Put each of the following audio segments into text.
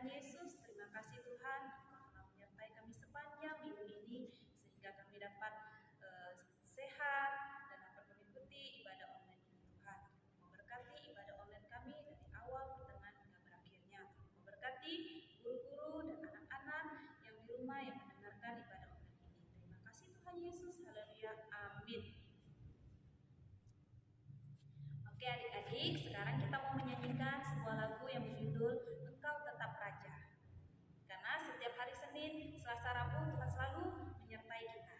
Tuhan Yesus, terima kasih Tuhan, Engkau telah menyertai kami sepanjang minggu ini, sehingga kami dapat sehat dan dapat mengikuti ibadah online ini Tuhan. Memberkati ibadah online kami dari awal, pertengahan, hingga berakhirnya. Memberkati guru-guru dan anak-anak yang di rumah yang mendengarkan ibadah online ini. Terima kasih Tuhan Yesus, haleluya, amin. Oke adik-adik, sekarang kita mau menyanyikan sebuah lagu yang berjudul Engkau Tetap Raja. Karena setiap hari Senin, Selasa, Rabu Tuhan selalu menyertai kita.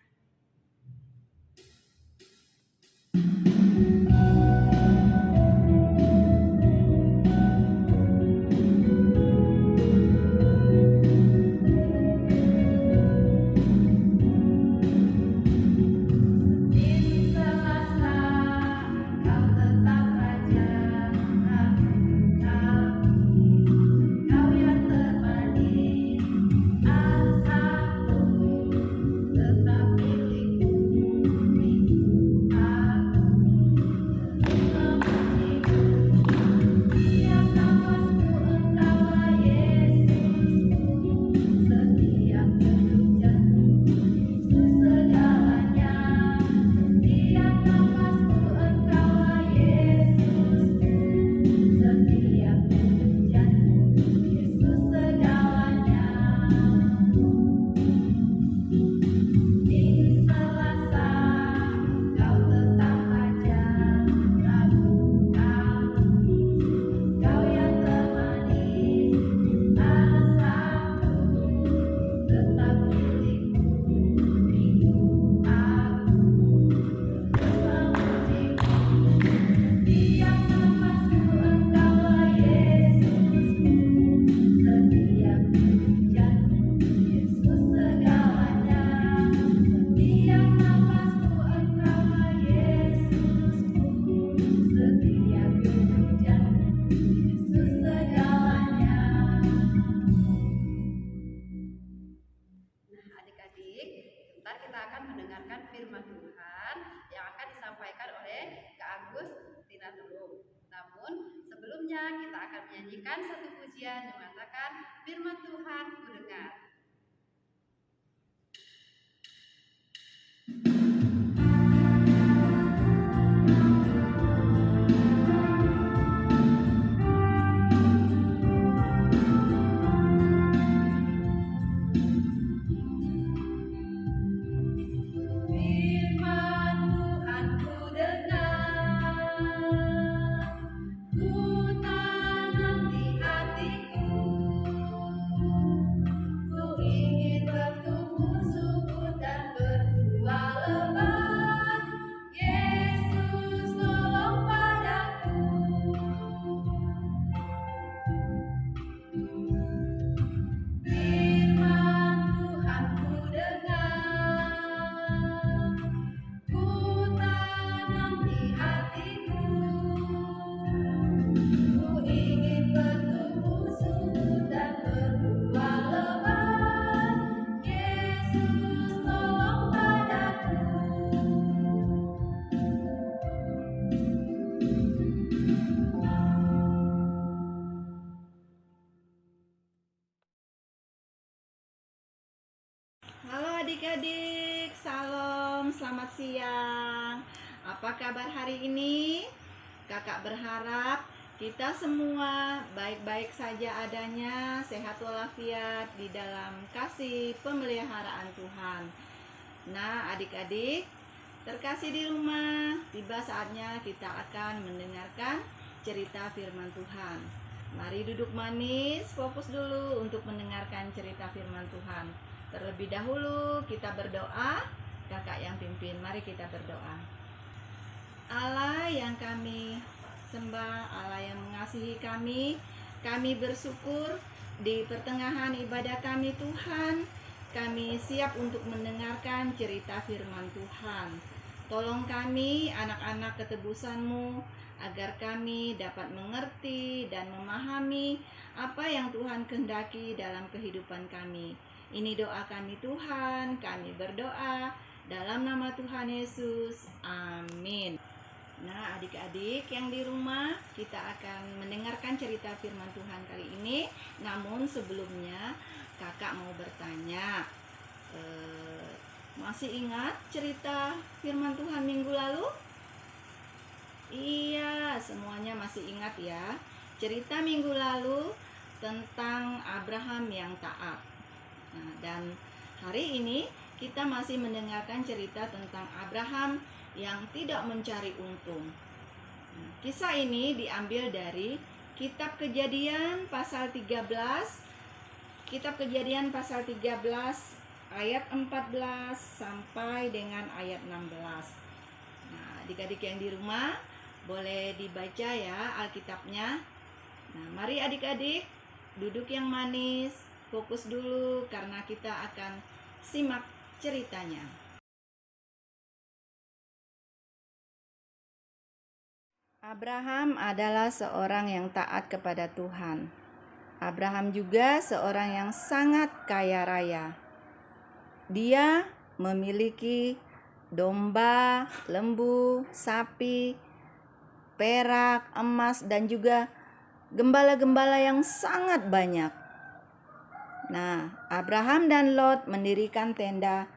Firman Tuhan yang akan disampaikan oleh Kak Agus Tinatulung. Namun sebelumnya kita akan menyanyikan satu pujian yang mengatakan Firman Tuhan ku dengar. Adik-adik, salam, selamat siang. Apa kabar hari ini? Kakak berharap kita semua baik-baik saja adanya, sehat walafiat di dalam kasih pemeliharaan Tuhan. Nah, adik-adik terkasih di rumah, tiba saatnya kita akan mendengarkan cerita firman Tuhan. Mari duduk manis, fokus dulu untuk mendengarkan cerita firman Tuhan. Terlebih dahulu kita berdoa, kakak yang pimpin, mari kita berdoa. Allah yang kami sembah, Allah yang mengasihi kami bersyukur di pertengahan ibadah kami Tuhan, kami siap untuk mendengarkan cerita firman Tuhan. Tolong kami anak-anak ketebusan-Mu, agar kami dapat mengerti dan memahami apa yang Tuhan kehendaki dalam kehidupan kami. Ini doa kami Tuhan, kami berdoa dalam nama Tuhan Yesus, amin. Nah, adik-adik yang di rumah, kita akan mendengarkan cerita firman Tuhan kali ini. Namun sebelumnya, kakak mau bertanya, masih ingat cerita firman Tuhan minggu lalu? Iya, semuanya masih ingat ya. Cerita minggu lalu tentang Abraham yang taat. Nah, dan hari ini kita masih mendengarkan cerita tentang Abraham yang tidak mencari untung. Nah, kisah ini diambil dari Kitab Kejadian pasal 13. Kitab Kejadian pasal 13 ayat 14 sampai dengan ayat 16. Nah, adik-adik yang di rumah boleh dibaca ya Alkitabnya. Nah, mari adik-adik duduk yang manis, fokus dulu karena kita akan simak ceritanya. Abraham adalah seorang yang taat kepada Tuhan. Abraham juga seorang yang sangat kaya raya. Dia memiliki domba, lembu, sapi, perak, emas, dan juga gembala-gembala yang sangat banyak. Nah, Abraham dan Lot mendirikan tenda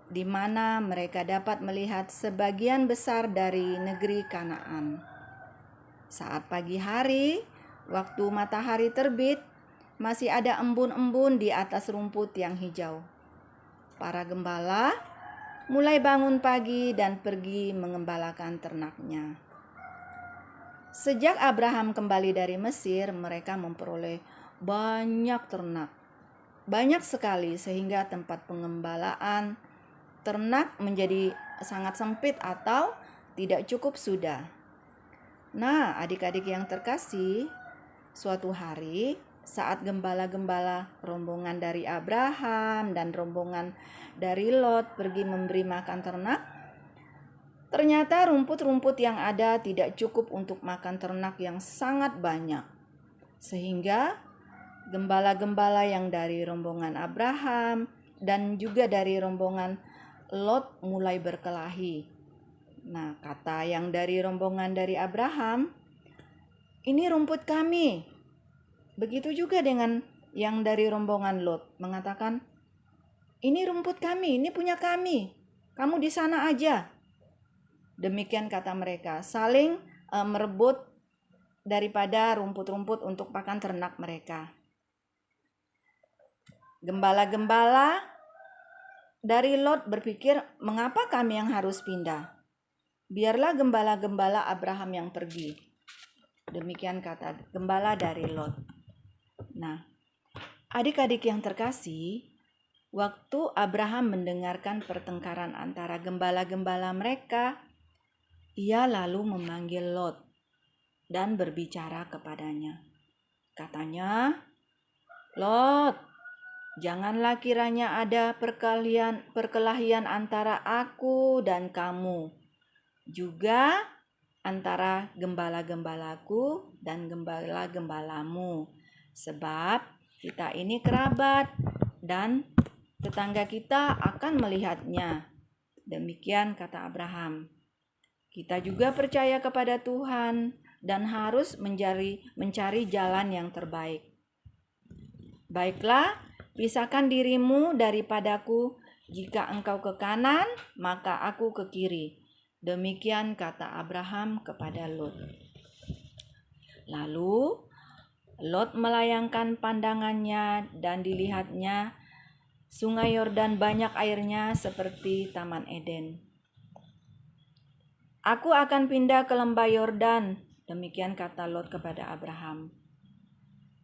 di mana mereka dapat melihat sebagian besar dari negeri Kanaan. Saat pagi hari, waktu matahari terbit, masih ada embun-embun di atas rumput yang hijau. Para gembala mulai bangun pagi dan pergi mengembalakan ternaknya. Sejak Abraham kembali dari Mesir, mereka memperoleh banyak ternak. Banyak sekali sehingga tempat pengembalaan ternak menjadi sangat sempit atau tidak cukup sudah. Nah, adik-adik yang terkasih, suatu hari saat gembala-gembala rombongan dari Abraham dan rombongan dari Lot pergi memberi makan ternak, ternyata rumput-rumput yang ada tidak cukup untuk makan ternak yang sangat banyak. Sehingga gembala-gembala yang dari rombongan Abraham dan juga dari rombongan Lot mulai berkelahi. Nah, kata yang dari rombongan dari Abraham, "Ini rumput kami." Begitu juga dengan yang dari rombongan Lot mengatakan, "Ini rumput kami, ini punya kami. Kamu di sana aja." Demikian kata mereka, saling merebut daripada rumput-rumput untuk pakan ternak mereka. Gembala-gembala dari Lot berpikir, "Mengapa kami yang harus pindah? Biarlah gembala-gembala Abraham yang pergi." Demikian kata gembala dari Lot. Nah, adik-adik yang terkasih, waktu Abraham mendengarkan pertengkaran antara gembala-gembala mereka, ia lalu memanggil Lot dan berbicara kepadanya. Katanya, "Lot, janganlah kiranya ada perkelahian antara aku dan kamu, juga antara gembala-gembalaku dan gembala-gembalamu, sebab kita ini kerabat dan tetangga kita akan melihatnya." Demikian kata Abraham. Kita juga percaya kepada Tuhan dan harus mencari jalan yang terbaik. "Baiklah, pisahkan dirimu daripadaku. Jika engkau ke kanan, maka aku ke kiri." Demikian kata Abraham kepada Lot. Lalu Lot melayangkan pandangannya dan dilihatnya Sungai Yordan banyak airnya seperti Taman Eden. "Aku akan pindah ke lembah Yordan." Demikian kata Lot kepada Abraham.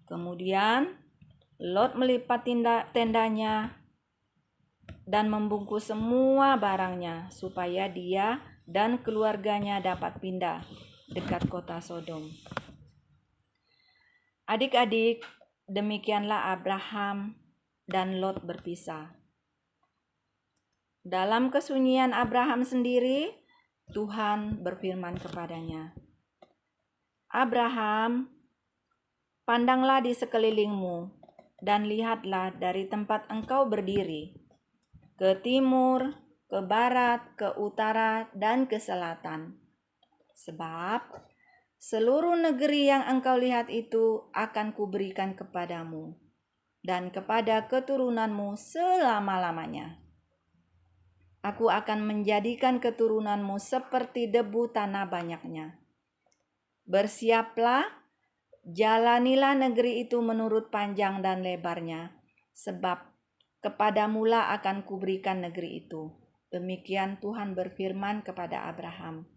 Kemudian Lot melipat tendanya dan membungkus semua barangnya supaya dia dan keluarganya dapat pindah dekat kota Sodom. Adik-adik, demikianlah Abraham dan Lot berpisah. Dalam kesunyian Abraham sendiri, Tuhan berfirman kepadanya, "Abraham, pandanglah di sekelilingmu dan lihatlah dari tempat engkau berdiri, ke timur, ke barat, ke utara, dan ke selatan. Sebab seluruh negeri yang engkau lihat itu akan kuberikan kepadamu dan kepada keturunanmu selama-lamanya. Aku akan menjadikan keturunanmu seperti debu tanah banyaknya. Bersiaplah, jalanilah negeri itu menurut panjang dan lebarnya, sebab kepadamulah akan kuberikan negeri itu. Demikian Tuhan berfirman kepada Abraham.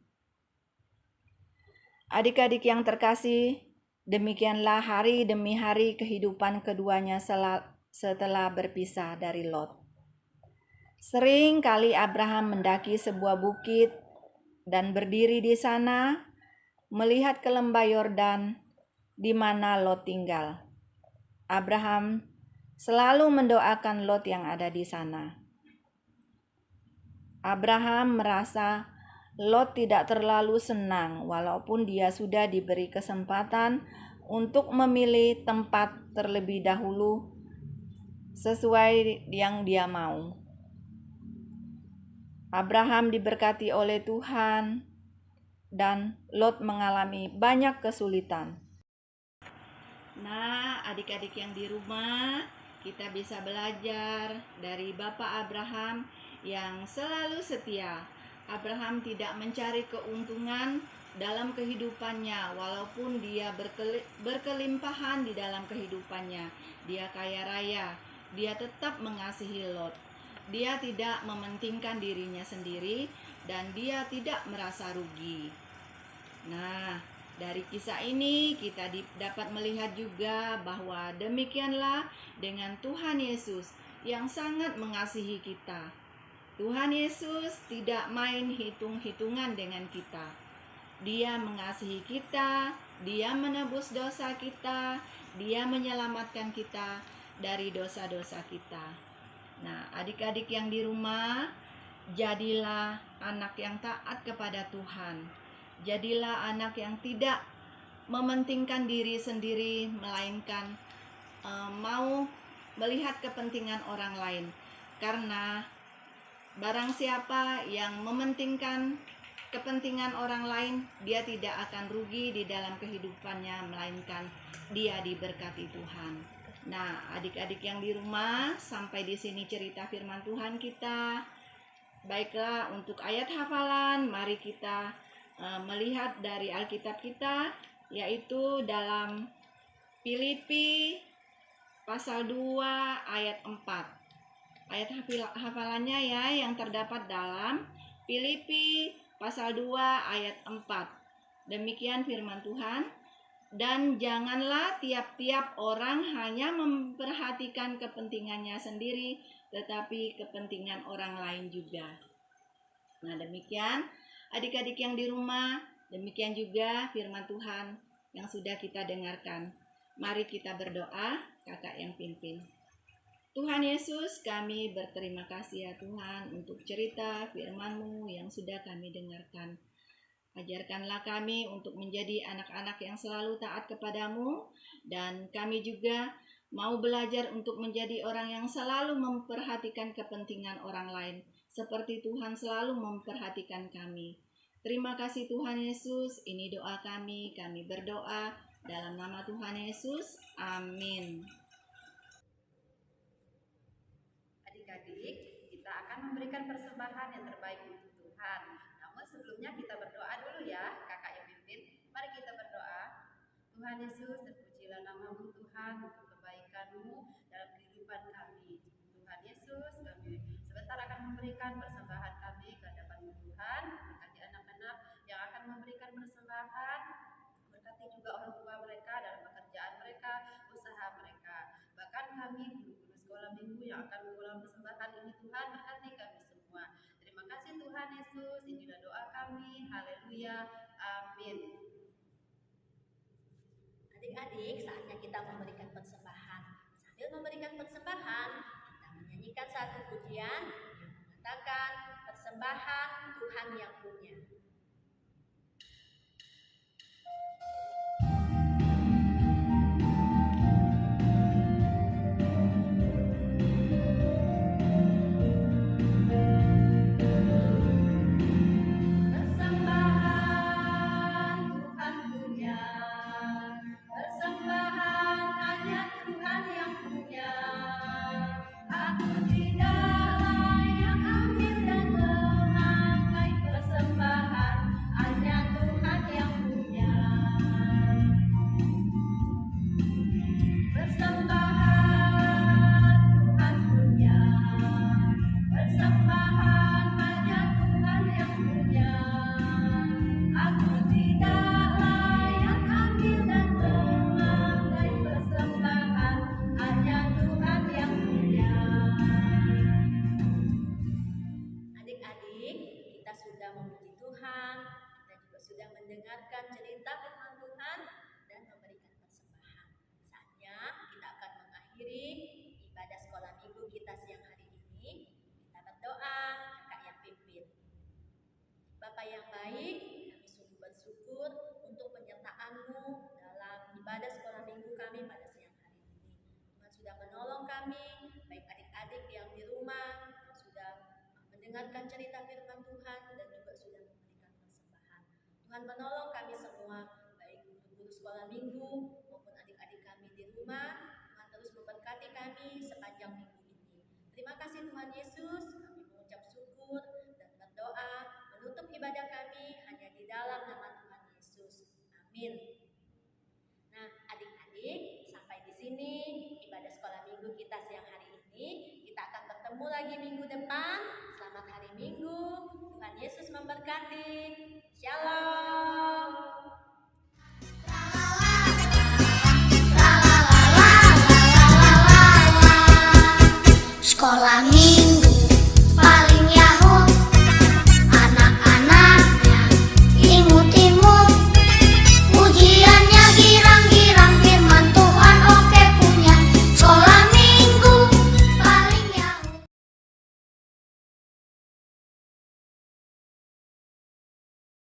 Adik-adik yang terkasih, demikianlah hari demi hari kehidupan keduanya setelah berpisah dari Lot. Sering kali Abraham mendaki sebuah bukit dan berdiri di sana, melihat ke lembah Yordan di mana Lot tinggal. Abraham selalu mendoakan Lot yang ada di sana. Abraham merasa Lot tidak terlalu senang walaupun dia sudah diberi kesempatan untuk memilih tempat terlebih dahulu sesuai yang dia mau. Abraham diberkati oleh Tuhan dan Lot mengalami banyak kesulitan. Nah, adik-adik yang di rumah, kita bisa belajar dari Bapak Abraham yang selalu setia. Abraham tidak mencari keuntungan dalam kehidupannya, walaupun dia berkelimpahan di dalam kehidupannya. Dia kaya raya, dia tetap mengasihi Lot. Dia tidak mementingkan dirinya sendiri dan dia tidak merasa rugi. Nah, dari kisah ini kita dapat melihat juga bahwa demikianlah dengan Tuhan Yesus yang sangat mengasihi kita. Tuhan Yesus tidak main hitung-hitungan dengan kita. Dia mengasihi kita, Dia menebus dosa kita, Dia menyelamatkan kita dari dosa-dosa kita. Nah, adik-adik yang di rumah, jadilah anak yang taat kepada Tuhan. Jadilah anak yang tidak mementingkan diri sendiri, melainkan mau melihat kepentingan orang lain. Karena barang siapa yang mementingkan kepentingan orang lain, dia tidak akan rugi di dalam kehidupannya, melainkan dia diberkati Tuhan. Nah, adik-adik yang di rumah, sampai di sini cerita firman Tuhan kita. Baiklah, untuk ayat hafalan, mari kita melihat dari Alkitab kita, yaitu dalam Filipi pasal 2 ayat 4. Ayat hafalannya ya yang terdapat dalam Filipi pasal 2 ayat 4. Demikian firman Tuhan. Dan janganlah tiap-tiap orang hanya memperhatikan kepentingannya sendiri, tetapi kepentingan orang lain juga. Nah, demikian adik-adik yang di rumah, demikian juga firman Tuhan yang sudah kita dengarkan. Mari kita berdoa, kakak yang pimpin. Tuhan Yesus, kami berterima kasih ya Tuhan untuk cerita firman-Mu yang sudah kami dengarkan. Ajarkanlah kami untuk menjadi anak-anak yang selalu taat kepadamu, dan kami juga mau belajar untuk menjadi orang yang selalu memperhatikan kepentingan orang lain, seperti Tuhan selalu memperhatikan kami. Terima kasih Tuhan Yesus, ini doa kami berdoa dalam nama Tuhan Yesus, amin. Adik-adik, kita akan memberikan persembahan yang terbaik untuk Tuhan. Namun sebelumnya kita berdoa dulu ya, kakak yang pimpin. Mari kita berdoa. Tuhan Yesus, terpujilah nama-Mu Tuhan untuk kebaikan-Mu dalam kehidupan kami. Tuhan Yesus, kami sebentar akan memberikan persembahan kami ke hadapan Tuhan. Berkati anak-anak yang akan memberikan persembahan. Berkati juga orang tua mereka dalam pekerjaan mereka, usaha mereka. Bahkan kami guru-guru sekolah minggu yang akan mengulang persembahan ini, Tuhan berkati kami semua. Terima kasih Tuhan Yesus, inilah doa kami. Haleluya, amin. Adik-adik, saatnya kita memberikan persembahan. Sambil memberikan persembahan, kita menyanyikan satu pujian yang mengatakan persembahan Tuhan yang punya. Persembahan sudah memuji Tuhan, kita juga sudah mendengarkan cerita firman Tuhan dan memberikan persembahan. Saatnya kita akan mengakhiri ibadah sekolah minggu kita siang hari ini. Kita berdoa, kakak yang pimpin. Bapak yang baik, kami sungguh bersyukur untuk penyertaan-Mu dalam ibadah sekolah minggu kami pada siang hari ini. Tuhan sudah menolong kami, baik adik-adik yang di rumah, yang sudah mendengarkan cerita firman Tuhan dan juga sudah memberikan persembahan. Tuhan menolong kami semua, baik guru sekolah minggu maupun adik-adik kami di rumah. Tuhan terus memberkati kami sepanjang minggu ini. Terima kasih Tuhan Yesus, kami mengucap syukur dan berdoa menutup ibadah kami hanya di dalam nama Tuhan Yesus. Amin. Nah, adik-adik, sampai di sini ibadah sekolah minggu kita siang hari ini. Kita akan bertemu lagi minggu depan. Selamat hari Minggu. Tuhan Yesus memberkati. Shalom.